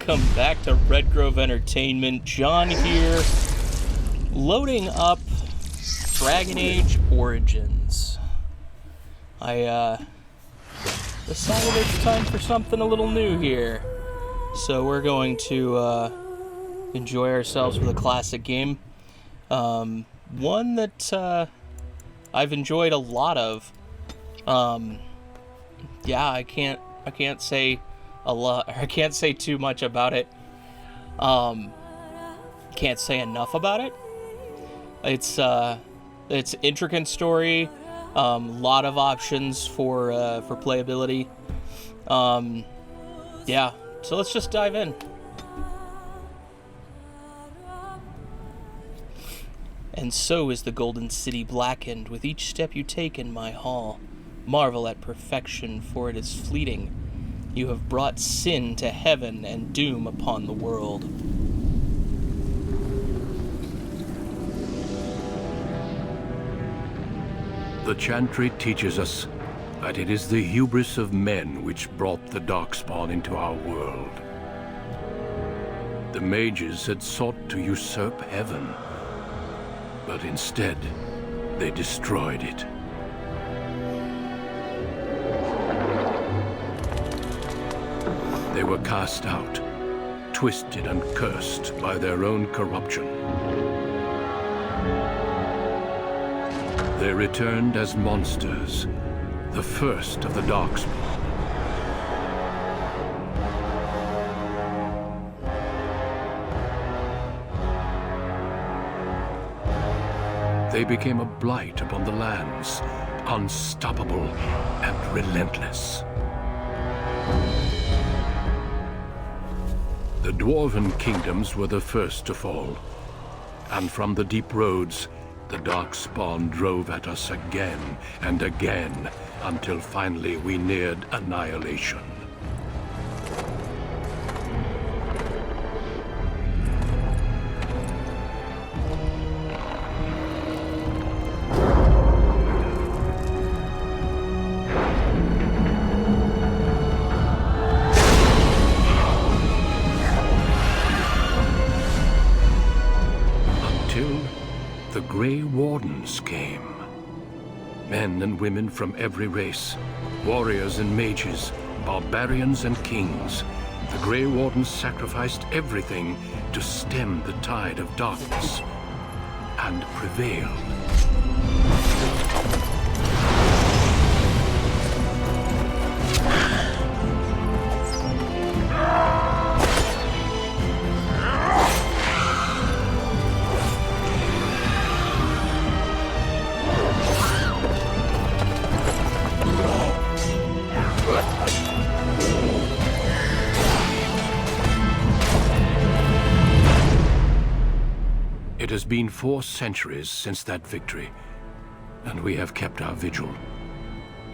welcome back to Red Grove Entertainment. John here, loading up Dragon Age Origins. I decided it's time for something a little new here. So we're going to enjoy ourselves with a classic game. One that I've enjoyed a lot of. Yeah, I can't say a lot. I can't say too much about it. Can't say enough about it. It's intricate story. Lot of options for playability. Yeah. So let's just dive in. And so is the Golden City blackened with each step you take in my hall. Marvel at perfection, for it is fleeting. You have brought sin to heaven and doom upon the world. The Chantry teaches us that it is the hubris of men which brought the Darkspawn into our world. The mages had sought to usurp heaven, but instead, they destroyed it. They were cast out, twisted and cursed by their own corruption. They returned as monsters, the first of the Darkspawn. They became a blight upon the lands, unstoppable and relentless. The Dwarven kingdoms were the first to fall, and from the deep roads, the Darkspawn drove at us again and again, until finally we neared annihilation. The Grey Wardens came. Men and women from every race, warriors and mages, barbarians and kings. The Grey Wardens sacrificed everything to stem the tide of darkness, and prevailed. It has been 4 centuries since that victory, and we have kept our vigil.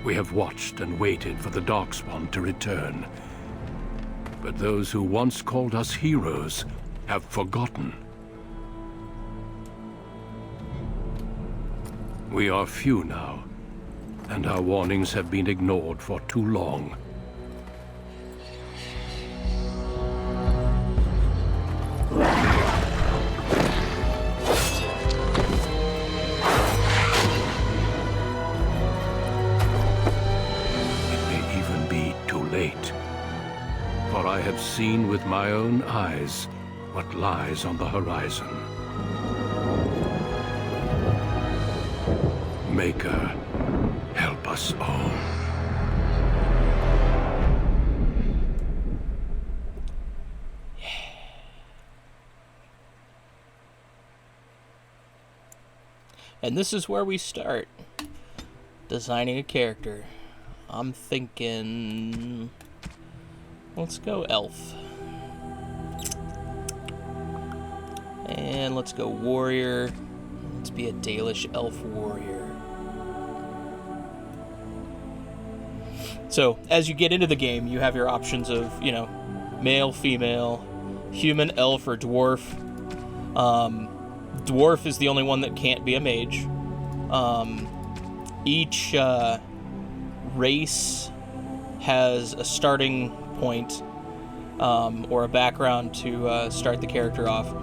We have watched and waited for the Darkspawn to return. But those who once called us heroes have forgotten. We are few now, and our warnings have been ignored for too long. For I have seen with my own eyes what lies on the horizon. Maker, help us all. And this is where we start. Designing a character. I'm thinking... let's go elf. And let's go warrior. Let's be a Dalish elf warrior. So, as you get into the game, you have your options of, male, female, human, elf, or dwarf. Dwarf is the only one that can't be a mage. Each race has a starting point or a background to start the character off.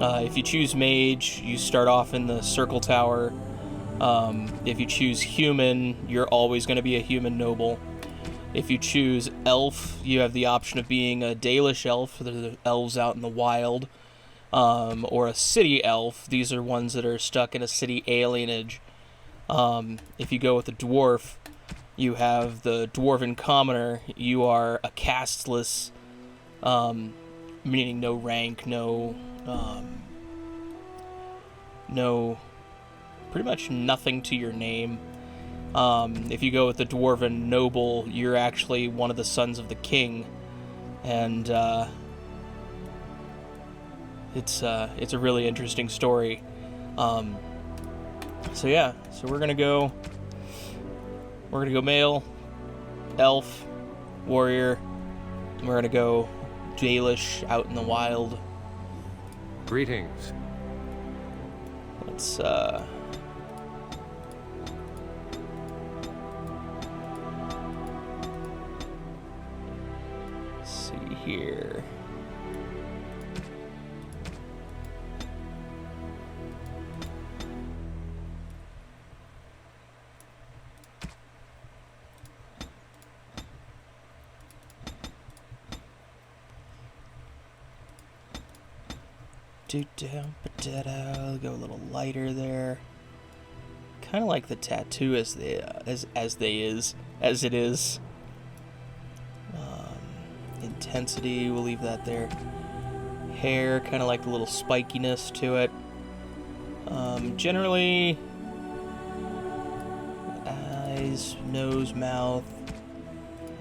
If you choose mage, you start off in the circle tower. If you choose human, you're always going to be a human noble. If you choose elf, you have the option of being a Dalish elf, the elves out in the wild, or a city elf. These are ones that are stuck in a city alienage. If you go with a dwarf, you have the dwarven commoner. You are a casteless, meaning no rank, no, pretty much nothing to your name. If you go with the dwarven noble, you're actually one of the sons of the king, and it's a really interesting story. So we're gonna go male, elf, warrior, and we're gonna go Dalish out in the wild. Greetings. Let's see here. Go a little lighter there. Kind of like the tattoo as it is. Intensity, we'll leave that there. Hair, kind of like the little spikiness to it. Generally, eyes, nose, mouth,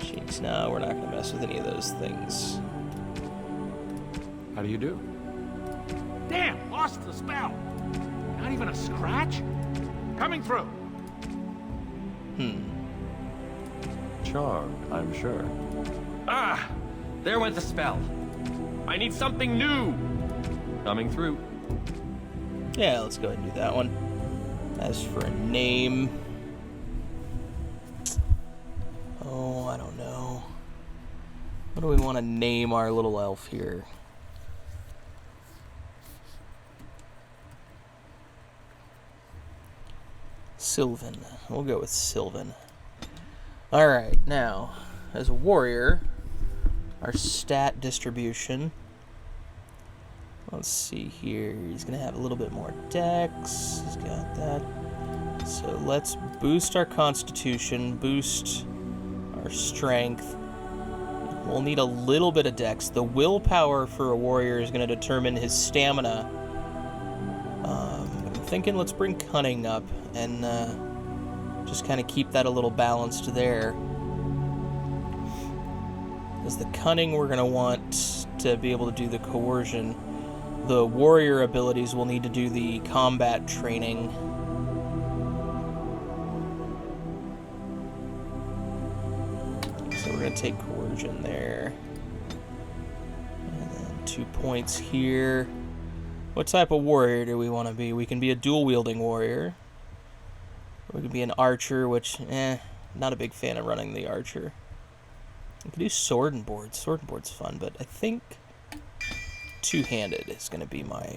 cheeks. No, we're not going to mess with any of those things. How do you do? Damn, lost the spell. Not even a scratch? Coming through. Charmed, I'm sure. Ah, there went the spell. I need something new. Coming through. Yeah, let's go ahead and do that one. As for a name... Oh, I don't know. What do we want to name our little elf here? Sylvan. We'll go with Sylvan. Alright, now, as a warrior, our stat distribution. Let's see here. He's going to have a little bit more dex. He's got that. So let's boost our constitution, boost our strength. We'll need a little bit of dex. The willpower for a warrior is going to determine his stamina. I'm thinking let's bring cunning up and just kind of keep that a little balanced there. As the cunning, we're going to want to be able to do the coercion. The warrior abilities will need to do the combat training. So we're going to take coercion there. And then 2 points here. What type of warrior do we want to be? We can be a dual-wielding warrior. We can be an archer, which, not a big fan of running the archer. We can do sword and board. Sword and board's fun, but I think two-handed is going to be my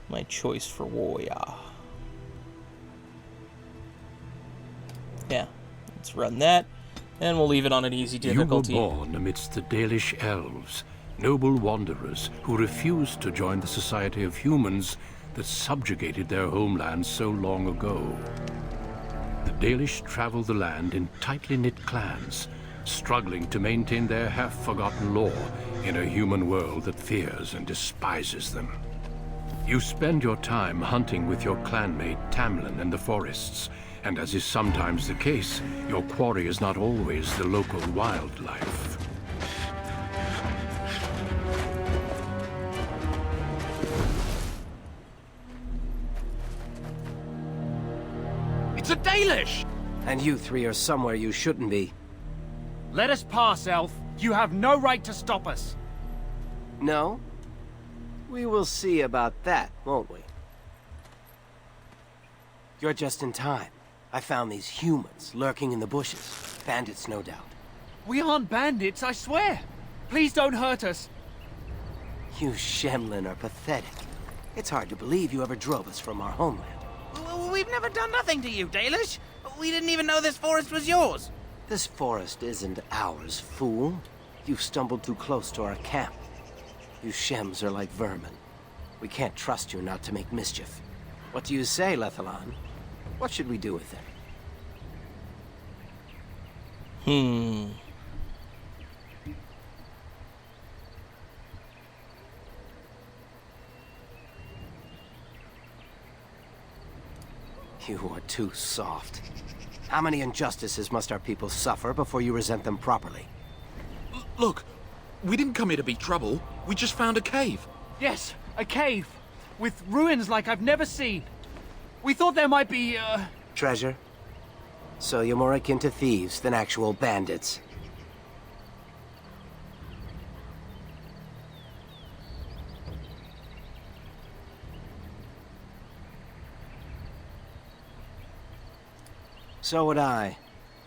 my choice for warrior. Yeah, let's run that, and we'll leave it on an easy difficulty. You were born amidst the Dalish elves, noble wanderers who refused to join the society of humans that subjugated their homeland so long ago. The Dalish traveled the land in tightly knit clans, struggling to maintain their half-forgotten lore in a human world that fears and despises them. You spend your time hunting with your clanmate Tamlin in the forests, and as is sometimes the case, your quarry is not always the local wildlife. It's a Dalish! And you three are somewhere you shouldn't be. Let us pass, Elf. You have no right to stop us. No? We will see about that, won't we? You're just in time. I found these humans lurking in the bushes. Bandits, no doubt. We aren't bandits, I swear. Please don't hurt us. You Shemlin are pathetic. It's hard to believe you ever drove us from our homeland. We've never done nothing to you, Dalish. We didn't even know this forest was yours. This forest isn't ours, fool. You've stumbled too close to our camp. You Shems are like vermin. We can't trust you not to make mischief. What do you say, Lethalon? What should we do with him? You are too soft. How many injustices must our people suffer before you resent them properly? Look, we didn't come here to be trouble. We just found a cave. Yes, a cave. With ruins like I've never seen. We thought there might be, Treasure? So you're more akin to thieves than actual bandits. So would I.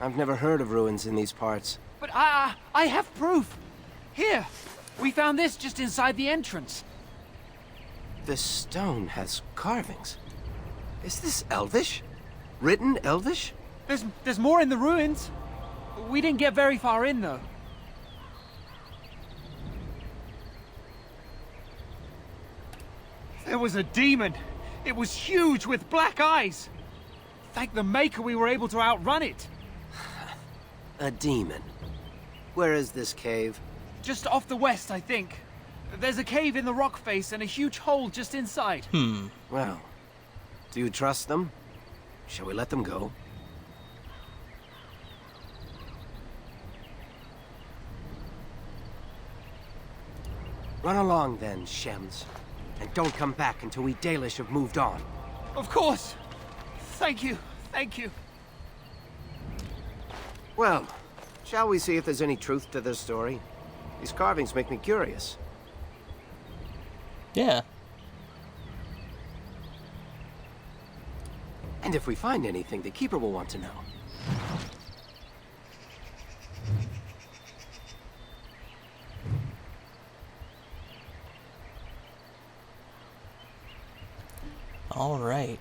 I've never heard of ruins in these parts. But I have proof. Here, we found this just inside the entrance. This stone has carvings. Is this Elvish? Written Elvish? There's more in the ruins. We didn't get very far in, though. There was a demon. It was huge with black eyes. Thank the Maker we were able to outrun it. A demon. Where is this cave? Just off the west, I think. There's a cave in the rock face and a huge hole just inside. Well, do you trust them? Shall we let them go? Run along then, Shems. And don't come back until we Dalish have moved on. Of course. Thank you. Thank you. Well, shall we see if there's any truth to this story? These carvings make me curious. Yeah. And if we find anything, the Keeper will want to know. All right.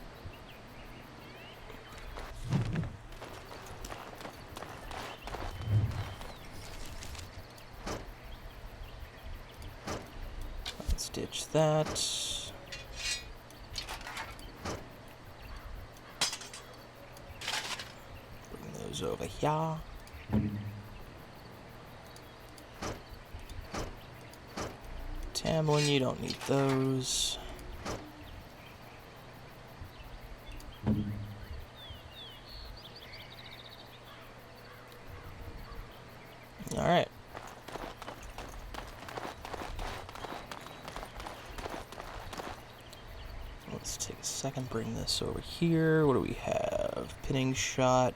Let's ditch that. Bring those over here. Tamlin, you don't need those. All right. Let's take a second, bring this over here. What do we have? Pinning shot.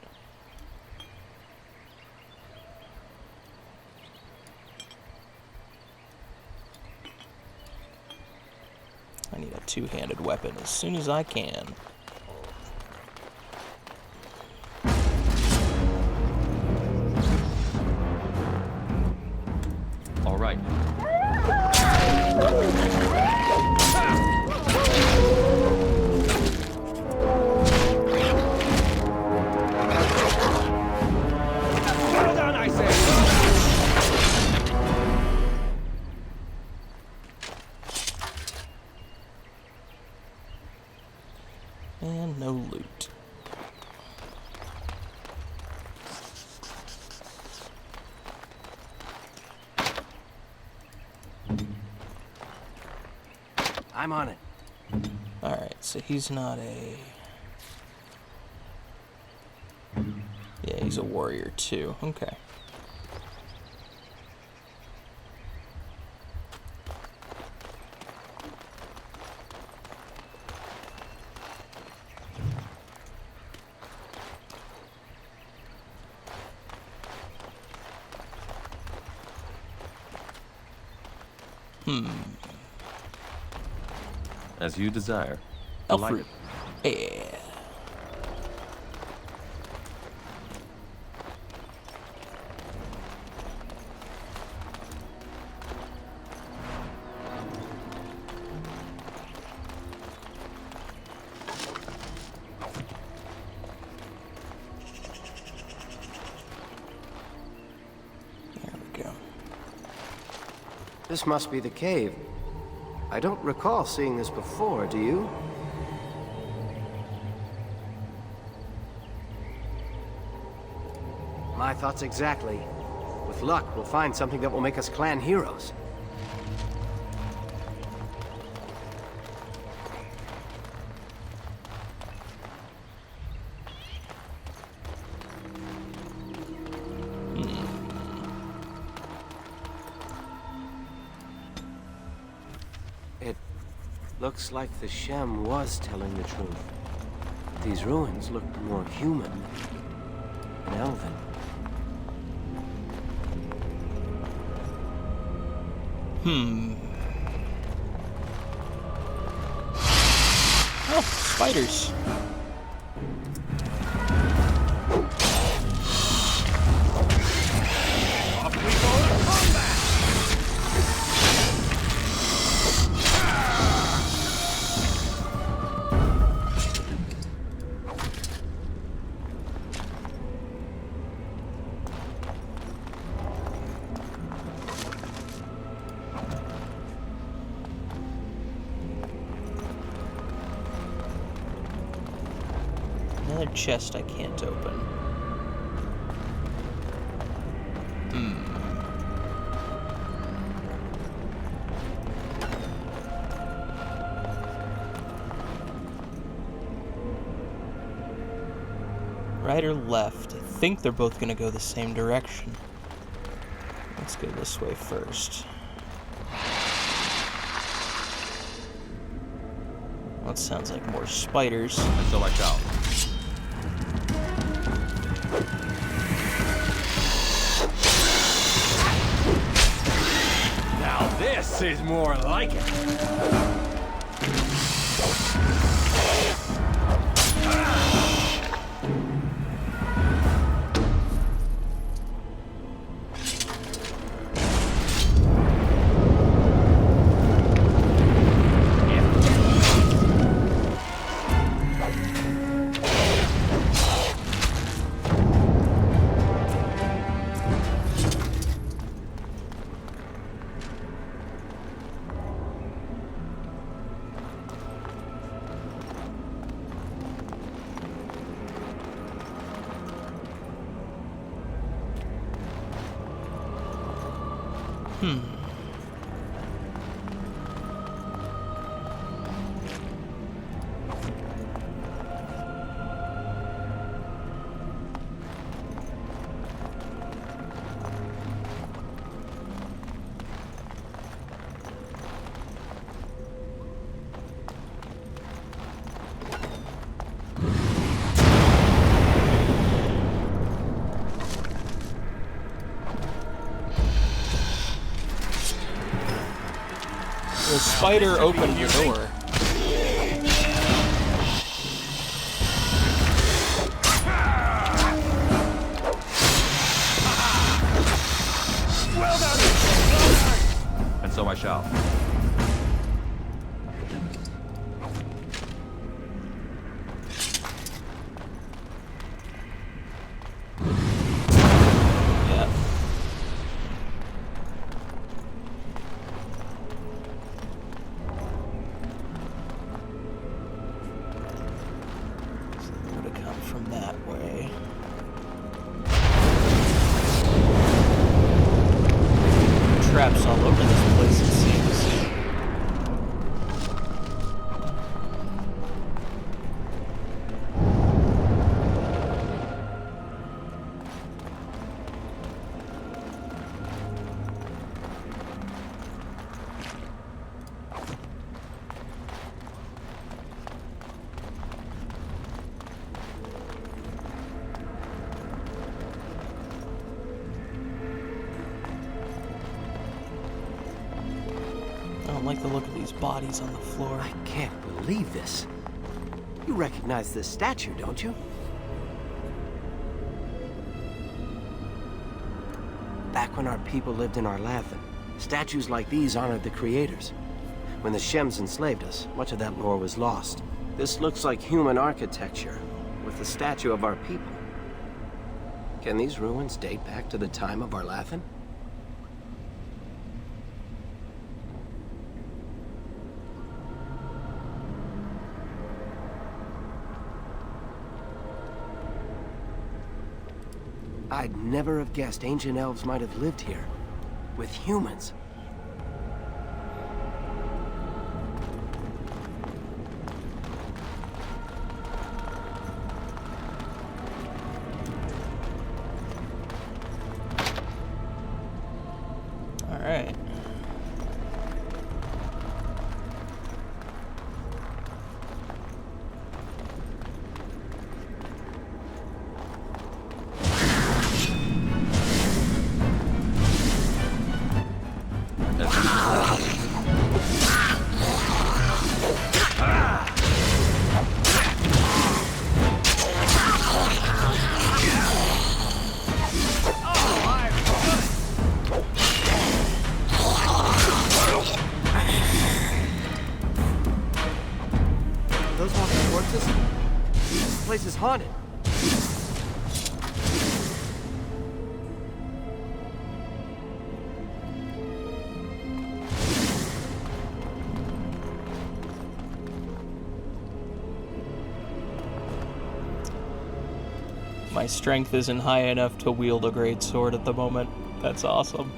I need a two-handed weapon as soon as I can. All right. Well done, I say. And no loot. I'm on it. Alright, so he's not a... Yeah, he's a warrior too. Okay. As you desire. Elf Delighted. fruit. Yeah. This must be the cave. I don't recall seeing this before, do you? My thoughts exactly. With luck, we'll find something that will make us clan heroes. It looks like the Shem was telling the truth. These ruins look more human than elven. Oh, spiders. Another chest I can't open. Right or left? I think they're both gonna go the same direction. Let's go this way first. That sounds like more spiders. And so I shall. Now this is more like it. The spider opened the door. Well done! Well done! And so I shall. Yep. So they would have come from that way. Traps all over this place, it seems. I don't like the look of these bodies on the floor. I can't believe this. You recognize this statue, don't you? Back when our people lived in Arlathan, statues like these honored the creators. When the Shems enslaved us, much of that lore was lost. This looks like human architecture, with the statue of our people. Can these ruins date back to the time of Arlathan? I'd never have guessed ancient elves might have lived here. With humans. All right. Those walking towards us? This place is haunted. My strength isn't high enough to wield a great sword at the moment. That's awesome.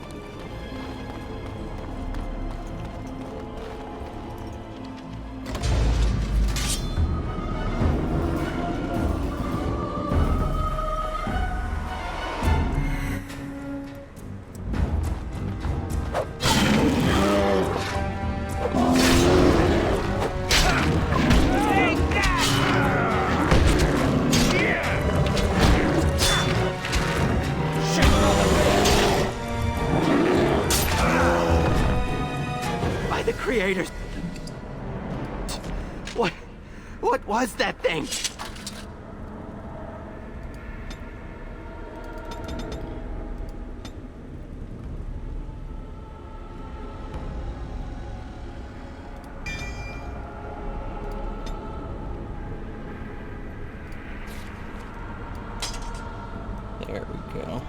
The creators. What was that thing? There we go.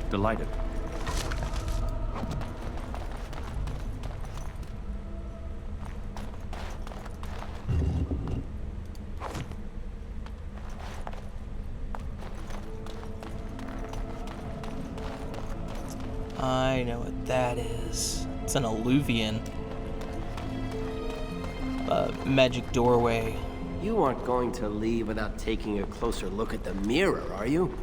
Delighted. I know what that is. It's an alluvian. Magic doorway. You aren't going to leave without taking a closer look at the mirror, are you?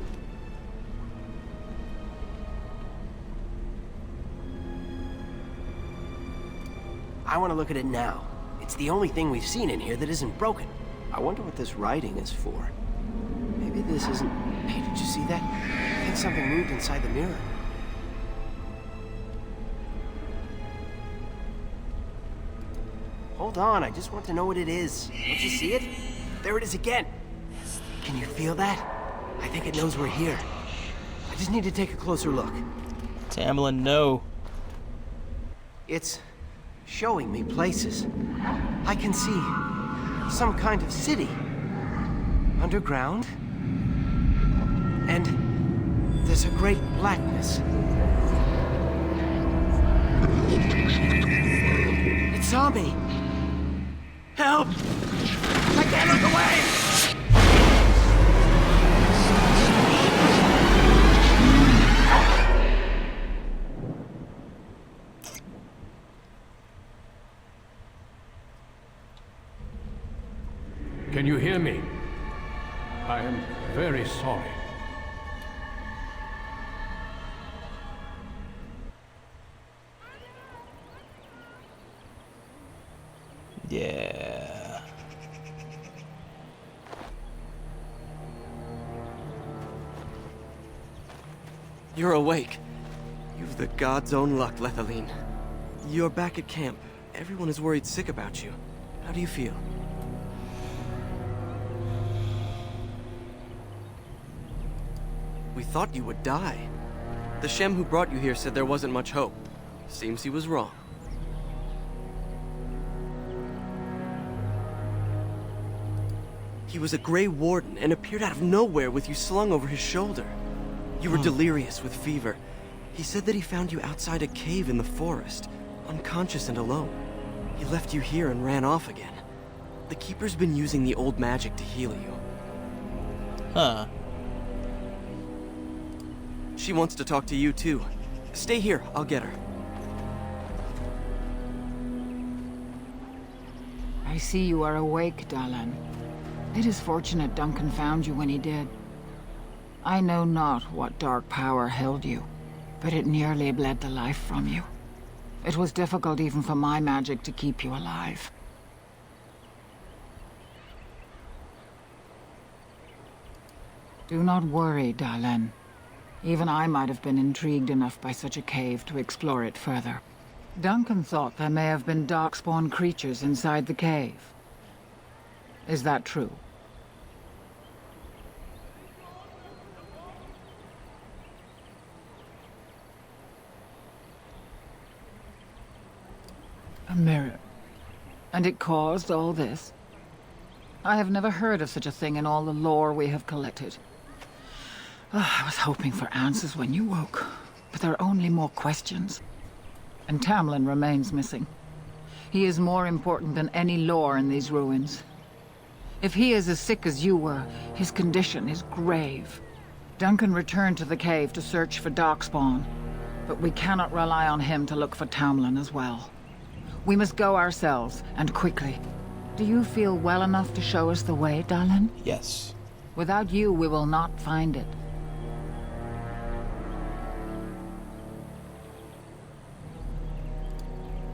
I want to look at it now. It's the only thing we've seen in here that isn't broken. I wonder what this writing is for. Maybe this isn't... Hey, did you see that? I think something moved inside the mirror. Hold on, I just want to know what it is. Don't you see it? There it is again. Can you feel that? I think it knows we're here. I just need to take a closer look. Tamlin, no. It's showing me places. I can see some kind of city. Underground. And there's a great blackness. It saw me. Help! I can't look away! Can you hear me? I am very sorry. Yeah. You're awake. You've the god's own luck, Lethaline. You're back at camp. Everyone is worried sick about you. How do you feel? We thought you would die. The Shem who brought you here said there wasn't much hope. Seems he was wrong. He was a Grey Warden and appeared out of nowhere with you slung over his shoulder. You were delirious with fever. He said that he found you outside a cave in the forest, unconscious and alone. He left you here and ran off again. The Keeper's been using the old magic to heal you. Huh. She wants to talk to you too. Stay here, I'll get her. I see you are awake, Dalish. It is fortunate Duncan found you when he did. I know not what dark power held you, but it nearly bled the life from you. It was difficult even for my magic to keep you alive. Do not worry, Dalish. Even I might have been intrigued enough by such a cave to explore it further. Duncan thought there may have been darkspawn creatures inside the cave. Is that true? A mirror. And it caused all this? I have never heard of such a thing in all the lore we have collected. I was hoping for answers when you woke, but there are only more questions. And Tamlin remains missing. He is more important than any lore in these ruins. If he is as sick as you were, his condition is grave. Duncan returned to the cave to search for Darkspawn, but we cannot rely on him to look for Tamlin as well. We must go ourselves, and quickly. Do you feel well enough to show us the way, Dalish? Yes. Without you, we will not find it.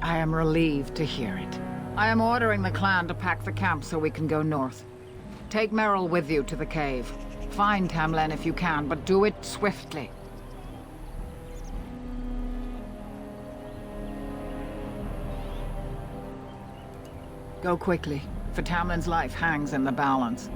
I am relieved to hear it. I am ordering the clan to pack the camp so we can go north. Take Merrill with you to the cave. Find Tamlin if you can, but do it swiftly. Go quickly, for Tamlin's life hangs in the balance.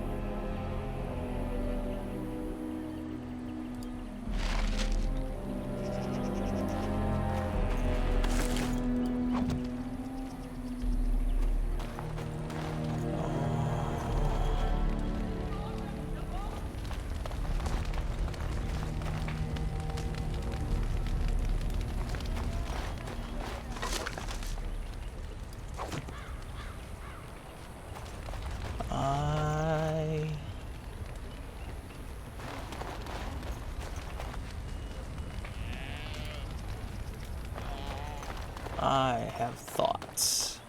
I have thoughts.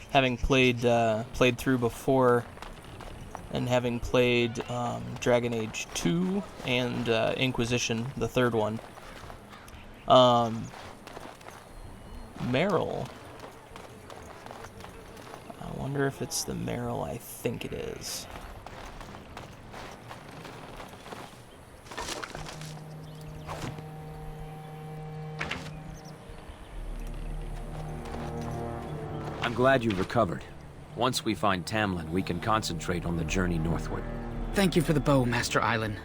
Having played through before, and having played Dragon Age 2 and Inquisition, the third one, Merrill. I wonder if it's the Merrill I think it is. I'm glad you recovered. Once we find Tamlin, we can concentrate on the journey northward. Thank you for the bow, Master Island.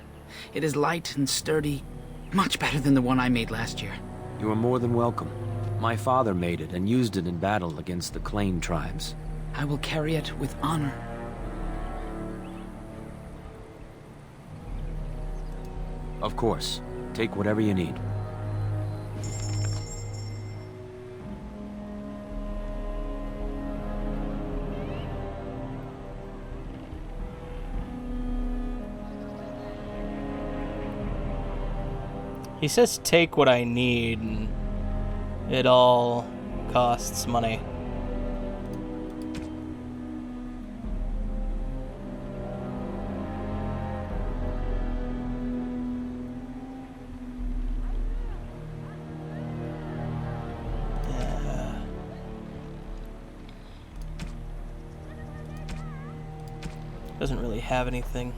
It is light and sturdy, much better than the one I made last year. You are more than welcome. My father made it and used it in battle against the Clane tribes. I will carry it with honor. Of course. Take whatever you need. He says take what I need, and it all costs money. Yeah. Doesn't really have anything.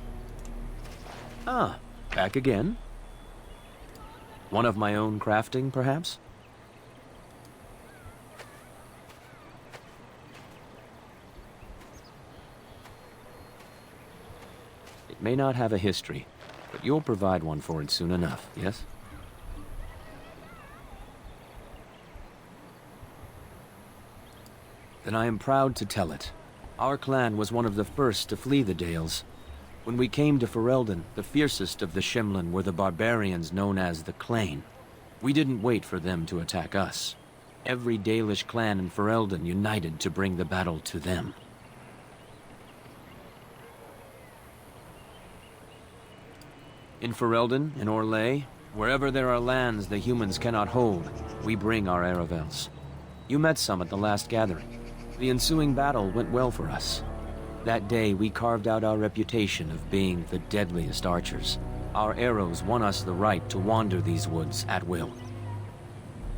Ah, back again? One of my own crafting, perhaps? It may not have a history, but you'll provide one for it soon enough, yes? Then I am proud to tell it. Our clan was one of the first to flee the Dales. When we came to Ferelden, the fiercest of the Shemlen were the barbarians known as the Clane. We didn't wait for them to attack us. Every Dalish clan in Ferelden united to bring the battle to them. In Ferelden, in Orlais, wherever there are lands the humans cannot hold, we bring our Aravels. You met some at the last gathering. The ensuing battle went well for us. That day, we carved out our reputation of being the deadliest archers. Our arrows won us the right to wander these woods at will.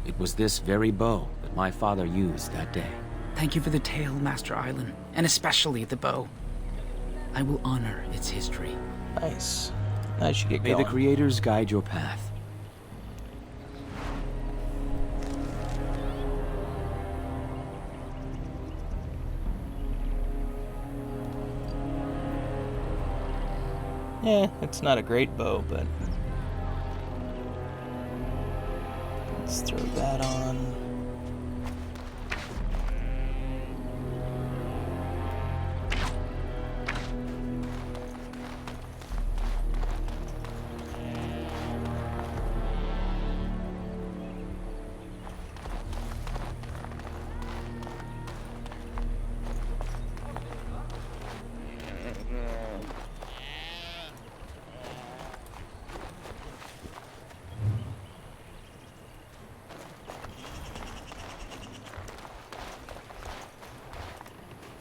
It was this very bow that my father used that day. Thank you for the tale, Master Island, and especially the bow. I will honor its history. Nice. I should get May going. the creators guide your path. It's not a great bow, but let's throw that on.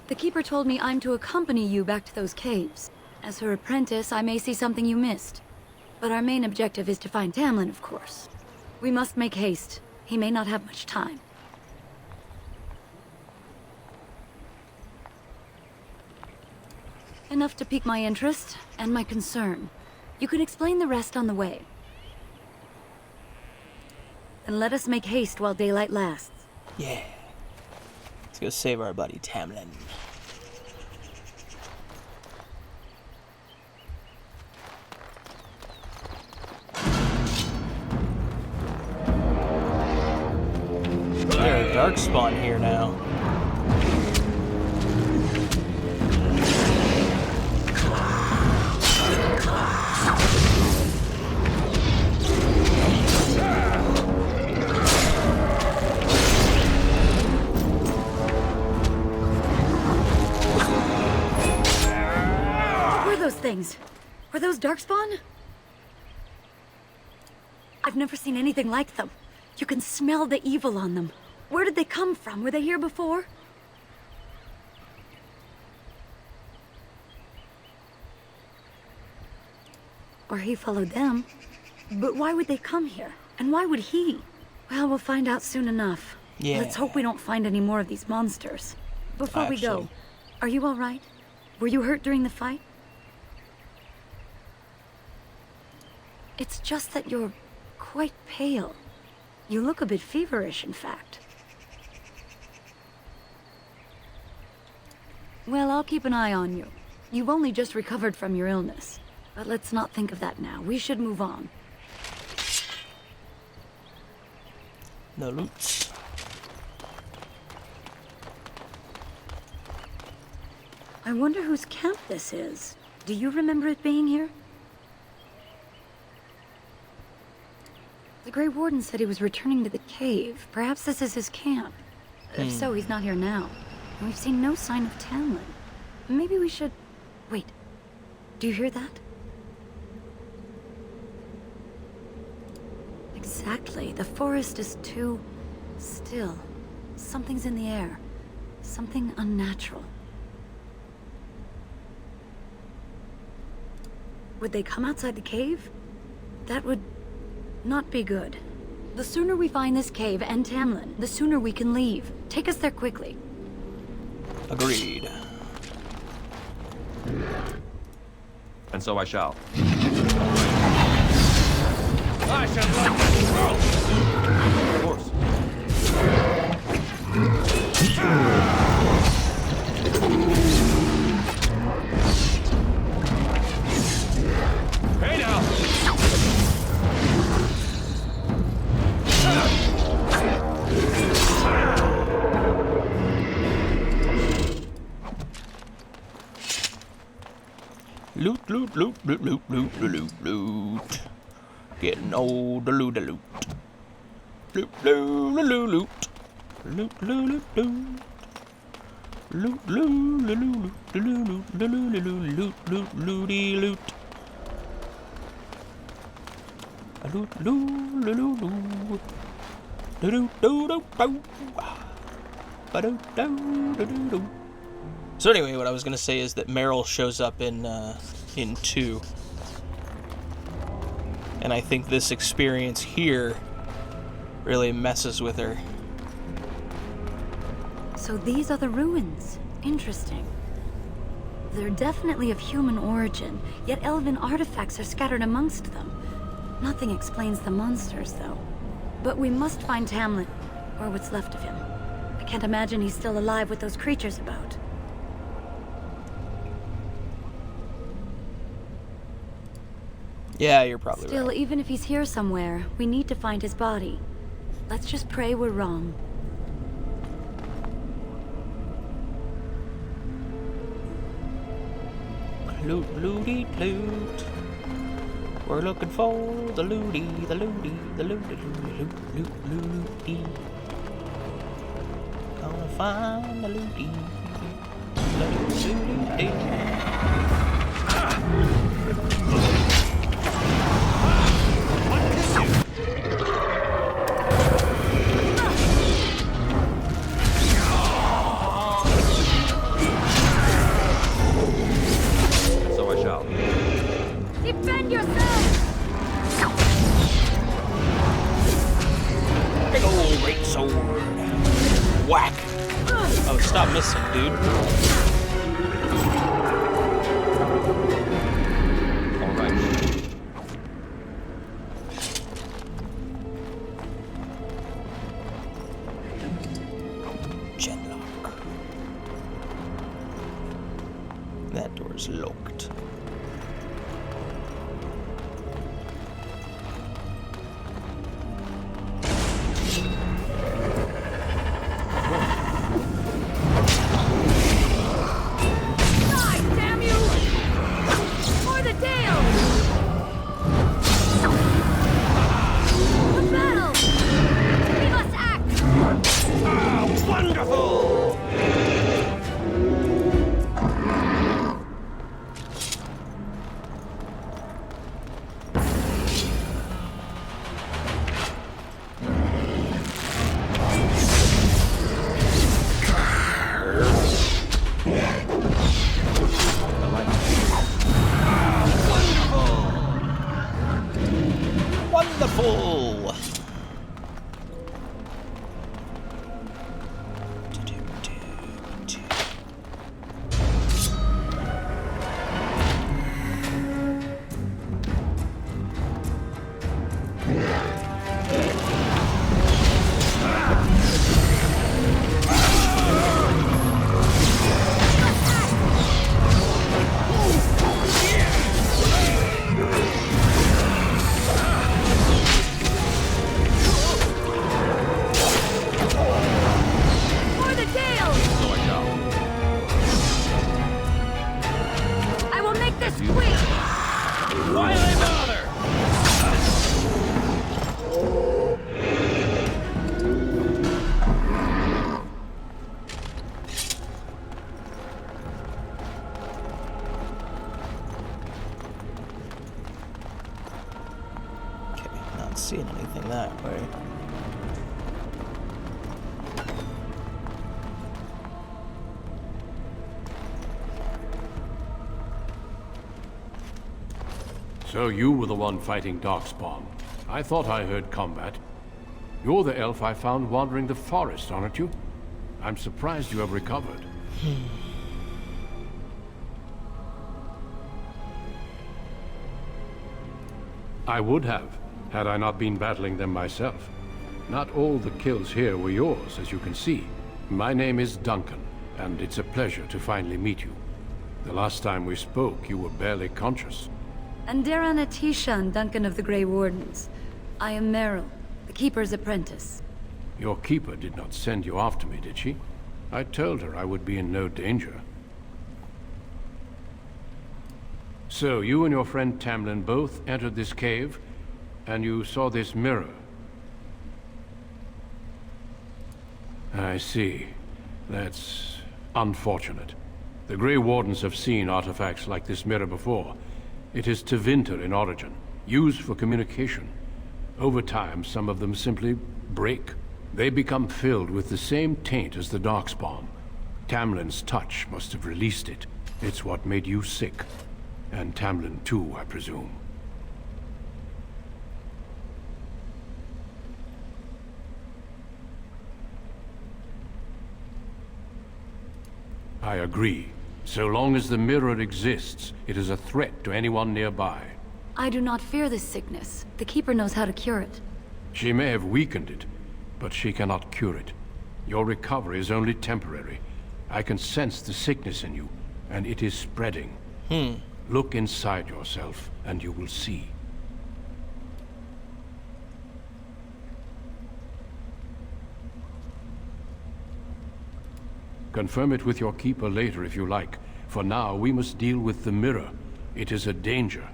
The Keeper told me I'm to accompany you back to those caves. As her apprentice, I may see something you missed. But our main objective is to find Tamlin, of course. We must make haste. He may not have much time. Enough to pique my interest and my concern. You can explain the rest on the way. And let us make haste while daylight lasts. Yeah. Let's go save our buddy Tamlin. There's a darkspawn here now. Things. Were those darkspawn? I've never seen anything like them. You can smell the evil on them. Where did they come from? Were they here before? Or he followed them. But why would they come here? And why would he? Well, we'll find out soon enough. Yeah. Let's hope we don't find any more of these monsters. Before we go, are you all right? Were you hurt during the fight? It's just that you're quite pale. You look a bit feverish, in fact. Well, I'll keep an eye on you. You've only just recovered from your illness. But let's not think of that now. We should move on. No loot. I wonder whose camp this is. Do you remember it being here? The Grey Warden said he was returning to the cave. Perhaps this is his camp. If so, he's not here now. And we've seen no sign of Tamlin. Maybe we should... Wait. Do you hear that? Exactly. The forest is too... still. Something's in the air. Something unnatural. Would they come outside the cave? That would... not be good. The sooner we find this cave and Tamlin, the sooner we can leave. Take us there quickly. Agreed. And so I shall. I should like that. Of course. Hey now! Loot, loot, loot, loot, loot, loot, loot, loot. Getting all the loot. loot, loot, loot, loot. Loot, loot, loot, loot. Loot, loot, loot, loot, loot, loot, loot, loot, loot, looty, loot. Loot, loot, loot, loot, loot. Loot, loot, loot, loot. So anyway, what I was gonna say is that Meryl shows up in 2. And I think this experience here really messes with her. So these are the ruins. Interesting. They're definitely of human origin, yet elven artifacts are scattered amongst them. Nothing explains the monsters, though. But we must find Tamlin, or what's left of him. I can't imagine he's still alive with those creatures about. Yeah, you're probably Still, right. even if he's here somewhere, we need to find his body. Let's just pray we're wrong. Loot, looty, loot. We're looking for the looty, the looty, the looty, loot, loot, loot, looty. Gonna find the looty. Looty, So I shall. Defend yourself! big old great sword. Whack. Oh, stop missing, dude. All right. Genlock. That door's locked. Damn you! For the Dale! The battle! We must act! Wonderful! Wonderful! For the Dale! So I shall. I will make this quick! Why they bother? Okay, not seeing anything that way. So you were the one fighting Darkspawn. I thought I heard combat. You're the elf I found wandering the forest, aren't you? I'm surprised you have recovered. I would have, had I not been battling them myself. Not all the kills here were yours, as you can see. My name is Duncan, and it's a pleasure to finally meet you. The last time we spoke, you were barely conscious. Andaran Atishan, Duncan of the Grey Wardens. I am Meryl, the Keeper's apprentice. Your keeper did not send you after me, did she? I told her I would be in no danger. So, you and your friend Tamlin both entered this cave, and you saw this mirror. I see. That's unfortunate. The Grey Wardens have seen artifacts like this mirror before. It is Tevinter in origin, used for communication. Over time, some of them simply break. They become filled with the same taint as the Darkspawn. Tamlin's touch must have released it. It's what made you sick. And Tamlin too, I presume. I agree. So long as the mirror exists, it is a threat to anyone nearby. I do not fear this sickness. The Keeper knows how to cure it. She may have weakened it, but she cannot cure it. Your recovery is only temporary. I can sense the sickness in you, and it is spreading. Look inside yourself, and you will see. Confirm it with your Keeper later if you like. For now, we must deal with the mirror. It is a danger.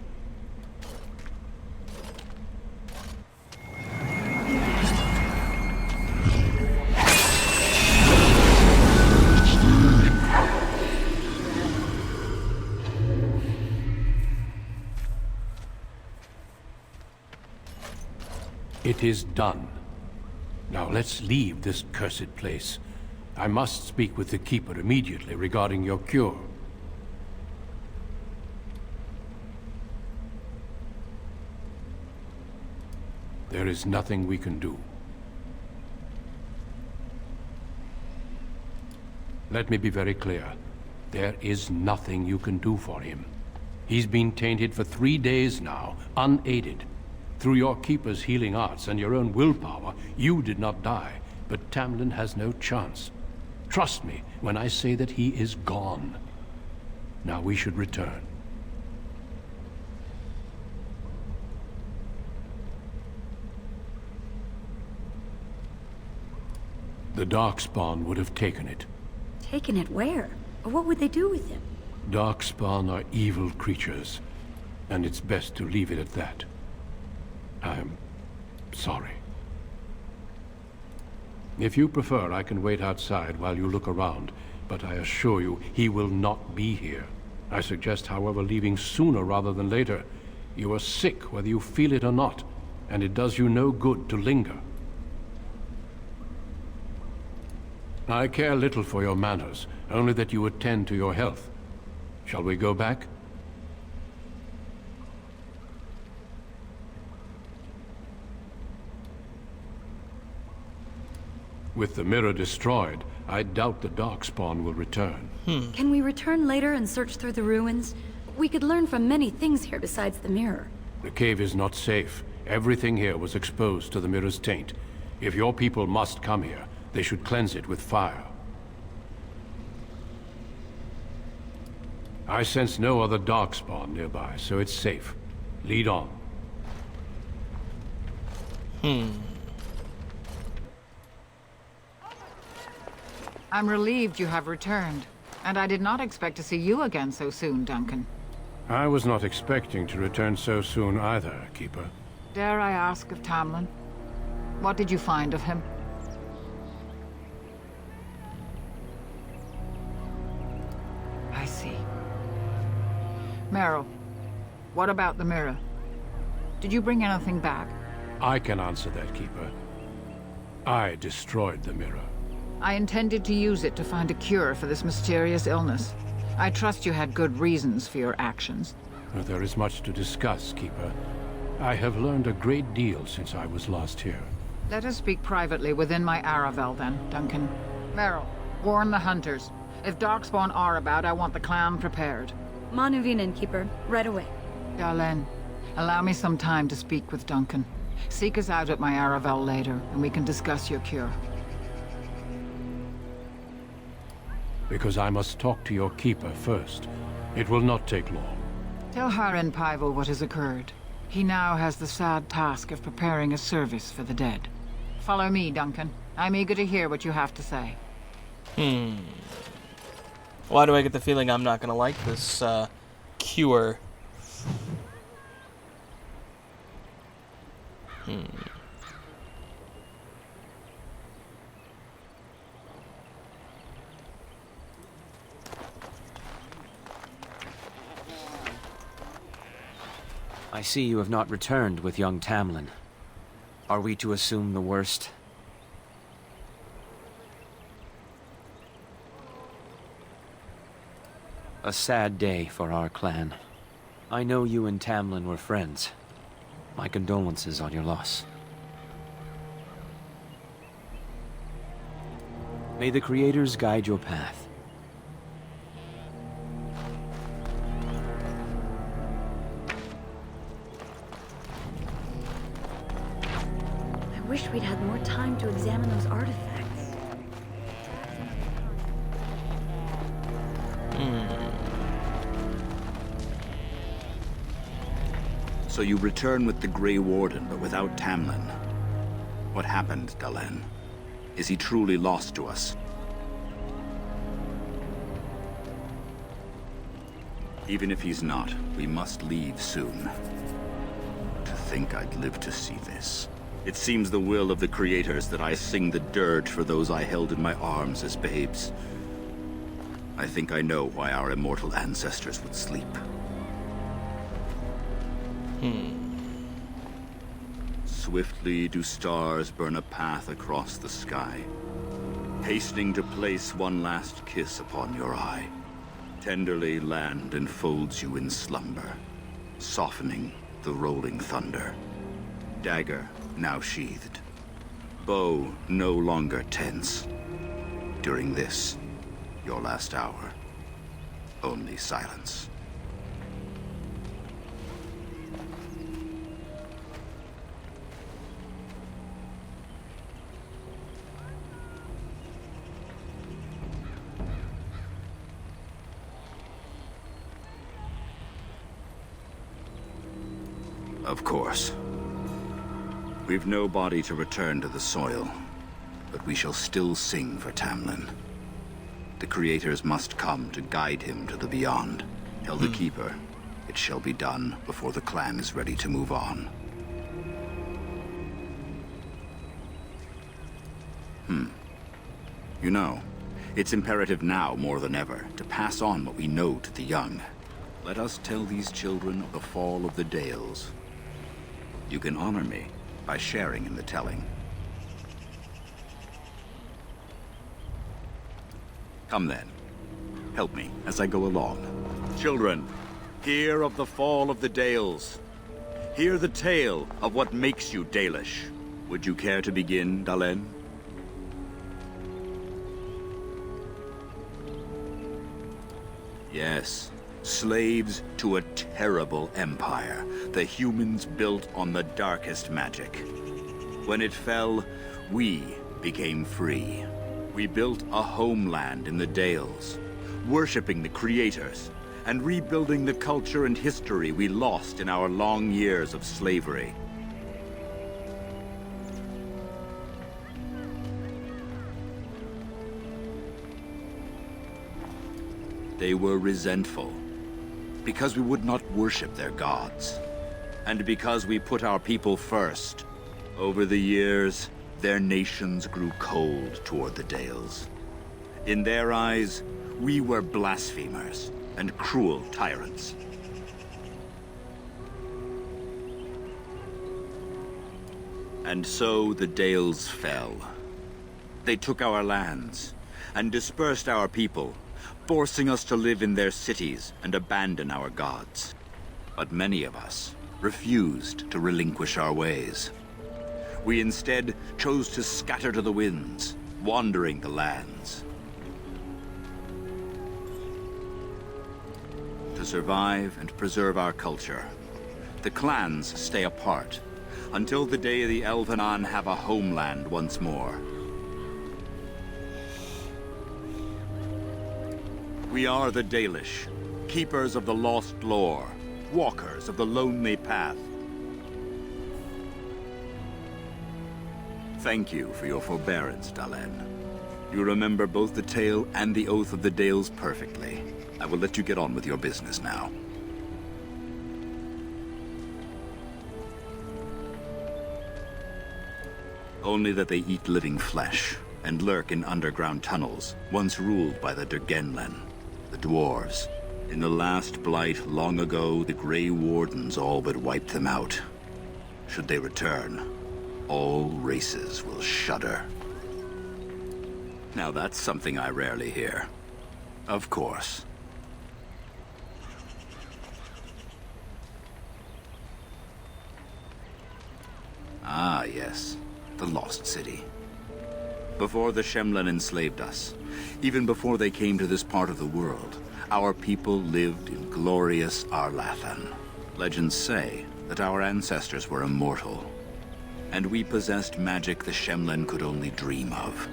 It is done. Now let's leave this cursed place. I must speak with the Keeper immediately regarding your cure. There is nothing we can do. Let me be very clear. There is nothing you can do for him. He's been tainted for 3 days now, unaided. Through your Keeper's healing arts and your own willpower, you did not die, but Tamlin has no chance. Trust me when I say that he is gone. Now we should return. The Darkspawn would have taken it. Taken it where? Or what would they do with him? Darkspawn are evil creatures, and it's best to leave it at that. I'm sorry. If you prefer, I can wait outside while you look around, but I assure you, he will not be here. I suggest, however, leaving sooner rather than later. You are sick, whether you feel it or not, and it does you no good to linger. I care little for your manners, only that you attend to your health. Shall we go back? With the mirror destroyed, I doubt the Darkspawn will return. Can we return later and search through the ruins? We could learn from many things here besides the mirror. The cave is not safe. Everything here was exposed to the mirror's taint. If your people must come here, they should cleanse it with fire. I sense no other Darkspawn nearby, so it's safe. Lead on. I'm relieved you have returned. And I did not expect to see you again so soon, Duncan. I was not expecting to return so soon either, Keeper. Dare I ask of Tamlin? What did you find of him? I see. Meryl, what about the mirror? Did you bring anything back? I can answer that, Keeper. I destroyed the mirror. I intended to use it to find a cure for this mysterious illness. I trust you had good reasons for your actions. There is much to discuss, Keeper. I have learned a great deal since I was last here. Let us speak privately within my Aravel, then, Duncan. Meryl, warn the hunters. If Darkspawn are about, I want the clan prepared. Manuvinen, Keeper. Right away. Darlene, allow me some time to speak with Duncan. Seek us out at my Aravel later, and we can discuss your cure. Because I must talk to your Keeper first. It will not take long. Tell Haren Pyvel what has occurred. He now has the sad task of preparing a service for the dead. Follow me, Duncan. I'm eager to hear what you have to say. Why do I get the feeling I'm not gonna like this, cure? I see you have not returned with young Tamlin. Are we to assume the worst? A sad day for our clan. I know you and Tamlin were friends. My condolences on your loss. May the Creators guide your path. I wish we'd had more time to examine those artifacts. So you return with the Grey Warden, but without Tamlin. What happened, Dalen? Is he truly lost to us? Even if he's not, we must leave soon. To think I'd live to see this. It seems the will of the Creators that I sing the dirge for those I held in my arms as babes. I think I know why our immortal ancestors would sleep. Swiftly do stars burn a path across the sky, hastening to place one last kiss upon your eye. Tenderly land enfolds you in slumber, softening the rolling thunder. Dagger now sheathed, bow no longer tense. During this, your last hour, only silence. Of course. We've no body to return to the soil, but we shall still sing for Tamlin. The Creators must come to guide him to the beyond. Tell the Keeper, it shall be done before the clan is ready to move on. You know, it's imperative now more than ever to pass on what we know to the young. Let us tell these children of the fall of the Dales. You can honor me by sharing in the telling. Come then. Help me as I go along. Children, hear of the fall of the Dales. Hear the tale of what makes you Dalish. Would you care to begin, Dalen? Yes. Slaves to a terrible empire, the humans built on the darkest magic. When it fell, we became free. We built a homeland in the Dales, worshipping the Creators, and rebuilding the culture and history we lost in our long years of slavery. They were resentful, because we would not worship their gods, and because we put our people first. Over the years, their nations grew cold toward the Dales. In their eyes, we were blasphemers and cruel tyrants. And so the Dales fell. They took our lands and dispersed our people, forcing us to live in their cities and abandon our gods. But many of us refused to relinquish our ways. We instead chose to scatter to the winds, wandering the lands. To survive and preserve our culture, the clans stay apart, until the day the Elvenan have a homeland once more. We are the Dalish, keepers of the lost lore, walkers of the lonely path. Thank you for your forbearance, Dalen. You remember both the tale and the Oath of the Dales perfectly. I will let you get on with your business now. Only that they eat living flesh and lurk in underground tunnels, once ruled by the Durgenlen, the dwarves. In the last blight long ago, the Grey Wardens all but wiped them out. Should they return, all races will shudder. Now that's something I rarely hear. Of course. Ah, yes. The Lost City. Before the Shemlen enslaved us, even before they came to this part of the world, our people lived in glorious Arlathan. Legends say that our ancestors were immortal, and we possessed magic the Shemlen could only dream of.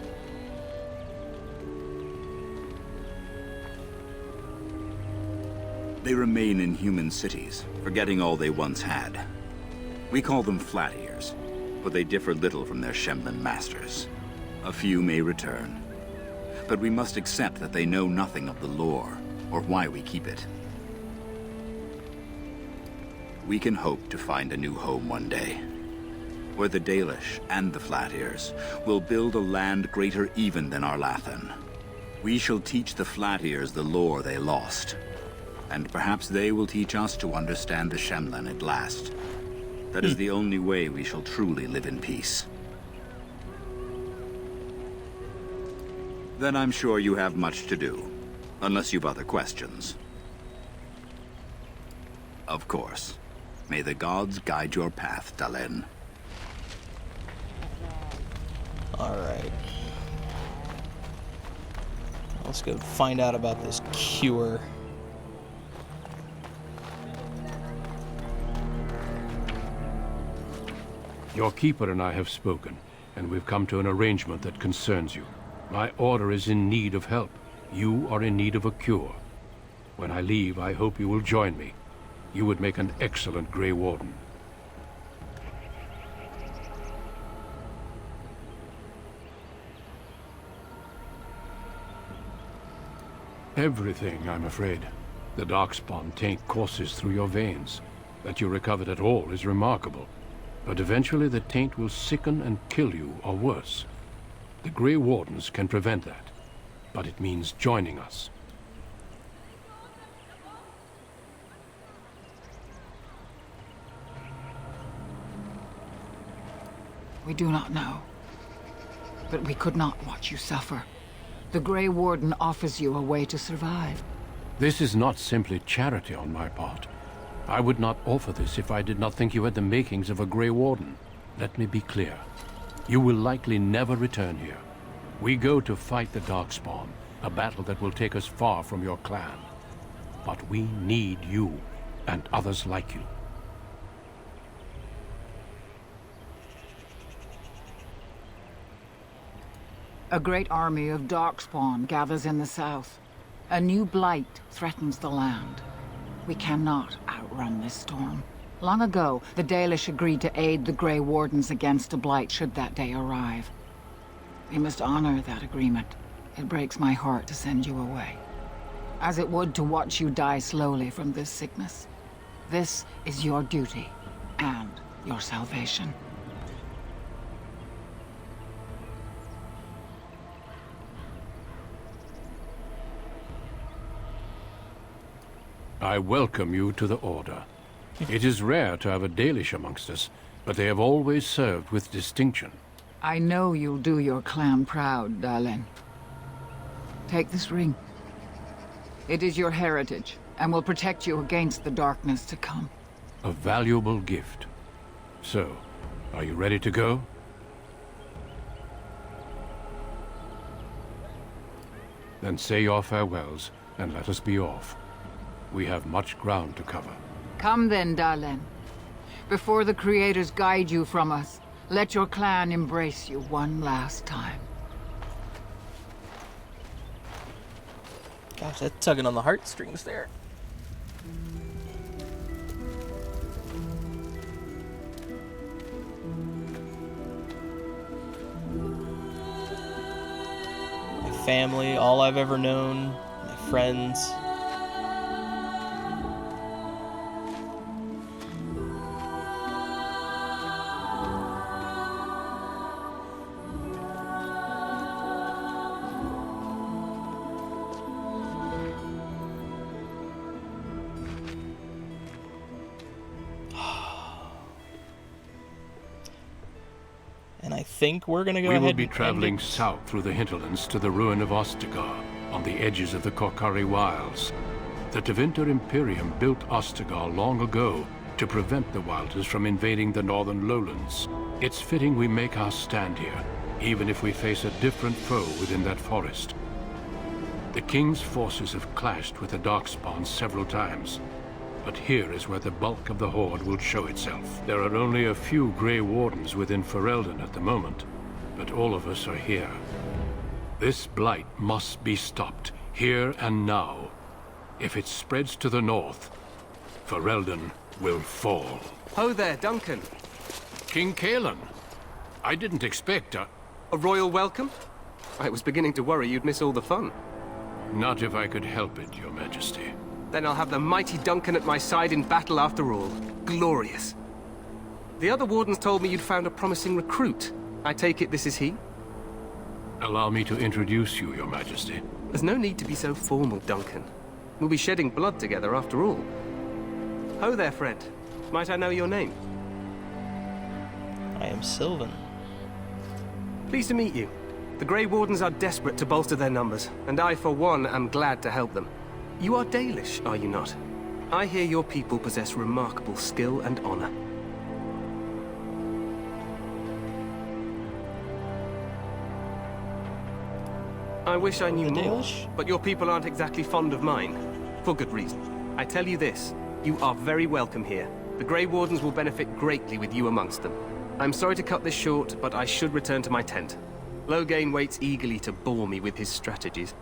They remain in human cities, forgetting all they once had. We call them Flat Ears, but they differ little from their Shemlen masters. A few may return, but we must accept that they know nothing of the lore, or why we keep it. We can hope to find a new home one day, where the Dalish and the Flat Ears will build a land greater even than Arlathan. We shall teach the Flat Ears the lore they lost, and perhaps they will teach us to understand the Shemlen at last. That is the only way we shall truly live in peace. Then I'm sure you have much to do, unless you've other questions. Of course. May the gods guide your path, Dalen. Alright. Let's go find out about this cure. Your keeper and I have spoken, and we've come to an arrangement that concerns you. My order is in need of help. You are in need of a cure. When I leave, I hope you will join me. You would make an excellent Grey Warden. Everything, I'm afraid. The Darkspawn taint courses through your veins. That you recovered at all is remarkable. But eventually the taint will sicken and kill you, or worse. The Grey Wardens can prevent that, but it means joining us. We do not know, but we could not watch you suffer. The Grey Warden offers you a way to survive. This is not simply charity on my part. I would not offer this if I did not think you had the makings of a Grey Warden. Let me be clear. You will likely never return here. We go to fight the Darkspawn, a battle that will take us far from your clan. But we need you, and others like you. A great army of Darkspawn gathers in the south. A new blight threatens the land. We cannot outrun this storm. Long ago, the Dalish agreed to aid the Grey Wardens against a blight should that day arrive. We must honor that agreement. It breaks my heart to send you away, as it would to watch you die slowly from this sickness. This is your duty and your salvation. I welcome you to the Order. It is rare to have a Dalish amongst us, but they have always served with distinction. I know you'll do your clan proud, Dalen. Take this ring. It is your heritage, and will protect you against the darkness to come. A valuable gift. So, are you ready to go? Then say your farewells, and let us be off. We have much ground to cover. Come then, Dalen. Before the Creators guide you from us, let your clan embrace you one last time. Gosh, that's tugging on the heartstrings there. My family, all I've ever known, my friends. think we're gonna go We ahead will be and traveling end it. south through the hinterlands to the ruin of Ostagar, on the edges of the Korkari Wilds. The Tevinter Imperium built Ostagar long ago to prevent the Wilders from invading the northern lowlands. It's fitting we make our stand here, even if we face a different foe within that forest. The King's forces have clashed with the Darkspawn several times, but here is where the bulk of the Horde will show itself. There are only a few Grey Wardens within Ferelden at the moment, but all of us are here. This blight must be stopped, here and now. If it spreads to the north, Ferelden will fall. Ho there, Duncan. King Kaelan, I didn't expect a royal welcome? I was beginning to worry you'd miss all the fun. Not if I could help it, Your Majesty. Then I'll have the mighty Duncan at my side in battle after all. Glorious. The other wardens told me you'd found a promising recruit. I take it this is he? Allow me to introduce you, Your Majesty. There's no need to be so formal, Duncan. We'll be shedding blood together after all. Ho there, friend. Might I know your name? I am Sylvan. Pleased to meet you. The Grey Wardens are desperate to bolster their numbers, and I, for one, am glad to help them. You are Dalish, are you not? I hear your people possess remarkable skill and honor. I wish I knew more, but your people aren't exactly fond of mine. For good reason. I tell you this, you are very welcome here. The Grey Wardens will benefit greatly with you amongst them. I'm sorry to cut this short, but I should return to my tent. Loghain waits eagerly to bore me with his strategies.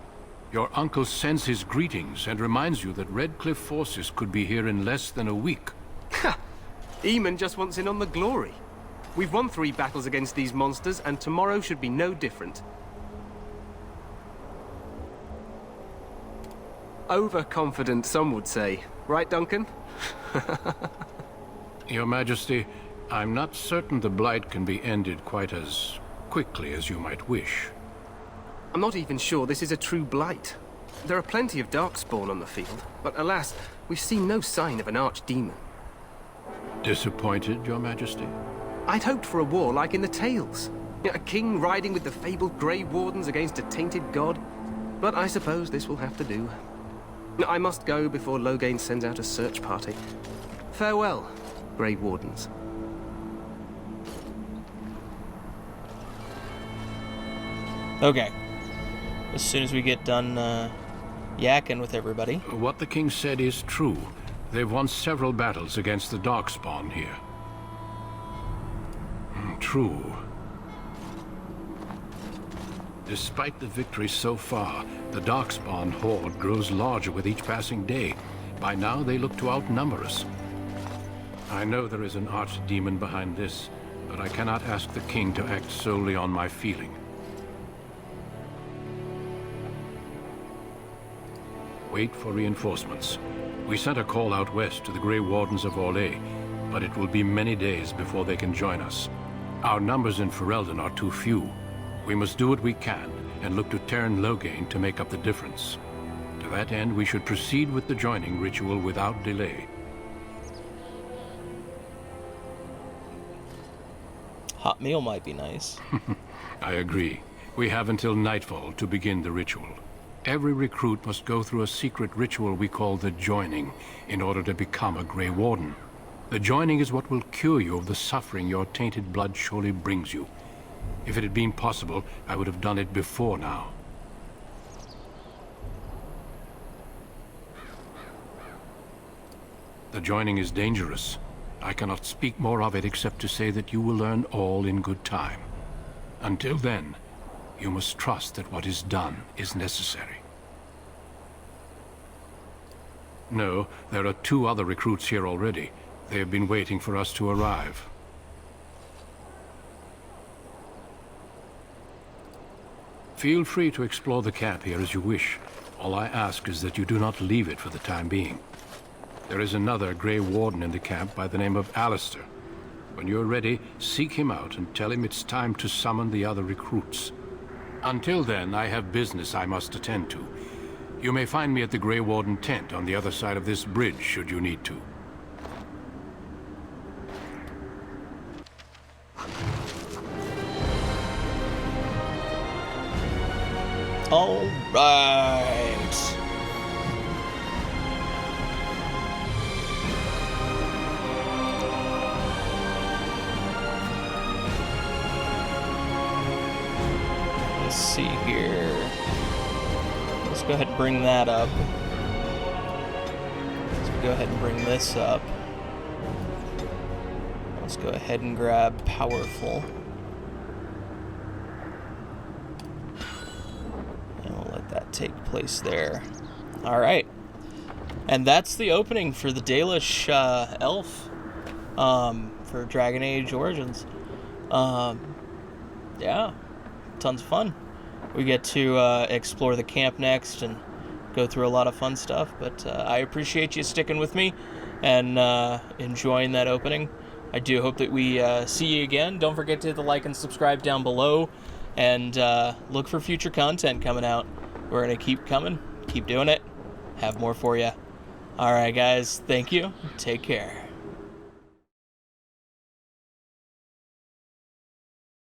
Your uncle sends his greetings and reminds you that Redcliffe forces could be here in less than a week. Ha! Eamon just wants in on the glory. We've won 3 battles against these monsters, and tomorrow should be no different. Overconfident, some would say. Right, Duncan? Your Majesty, I'm not certain the Blight can be ended quite as quickly as you might wish. I'm not even sure this is a true blight. There are plenty of Darkspawn on the field, but alas, we've seen no sign of an archdemon. Disappointed, Your Majesty? I'd hoped for a war like in the tales. A king riding with the fabled Grey Wardens against a tainted god. But I suppose this will have to do. I must go before Loghain sends out a search party. Farewell, Grey Wardens. Okay. As soon as we get done yakking with everybody. What the king said is true. They've won several battles against the Darkspawn here. True. Despite the victory so far, the Darkspawn horde grows larger with each passing day. By now, they look to outnumber us. I know there is an archdemon behind this, but I cannot ask the king to act solely on my feeling. Wait for reinforcements. We sent a call out west to the Grey Wardens of Orlais, but it will be many days before they can join us. Our numbers in Ferelden are too few. We must do what we can, and look to Teyrn Loghain to make up the difference. To that end, we should proceed with the joining ritual without delay. Hot meal might be nice. I agree. We have until nightfall to begin the ritual. Every recruit must go through a secret ritual we call the joining in order to become a Grey Warden. The joining is what will cure you of the suffering your tainted blood surely brings you. If it had been possible, I would have done it before now. The joining is dangerous. I cannot speak more of it except to say that you will learn all in good time. Until then, you must trust that what is done is necessary. No, there are 2 other recruits here already. They have been waiting for us to arrive. Feel free to explore the camp here as you wish. All I ask is that you do not leave it for the time being. There is another Grey Warden in the camp by the name of Alistair. When you're ready, seek him out and tell him it's time to summon the other recruits. Until then, I have business I must attend to. You may find me at the Grey Warden tent on the other side of this bridge, should you need to. All right. Let's see here. Let's go ahead and bring that up. Let's go ahead and bring this up. Let's go ahead and grab Powerful. And we'll let that take place there. Alright. And that's the opening for the Dalish elf for Dragon Age Origins. Yeah, tons of fun. We get to explore the camp next and go through a lot of fun stuff, but I appreciate you sticking with me and enjoying that opening. I do hope that we see you again. Don't forget to hit the like and subscribe down below, and look for future content coming out. We're going to keep coming, keep doing it, have more for you. Alright guys, thank you, take care.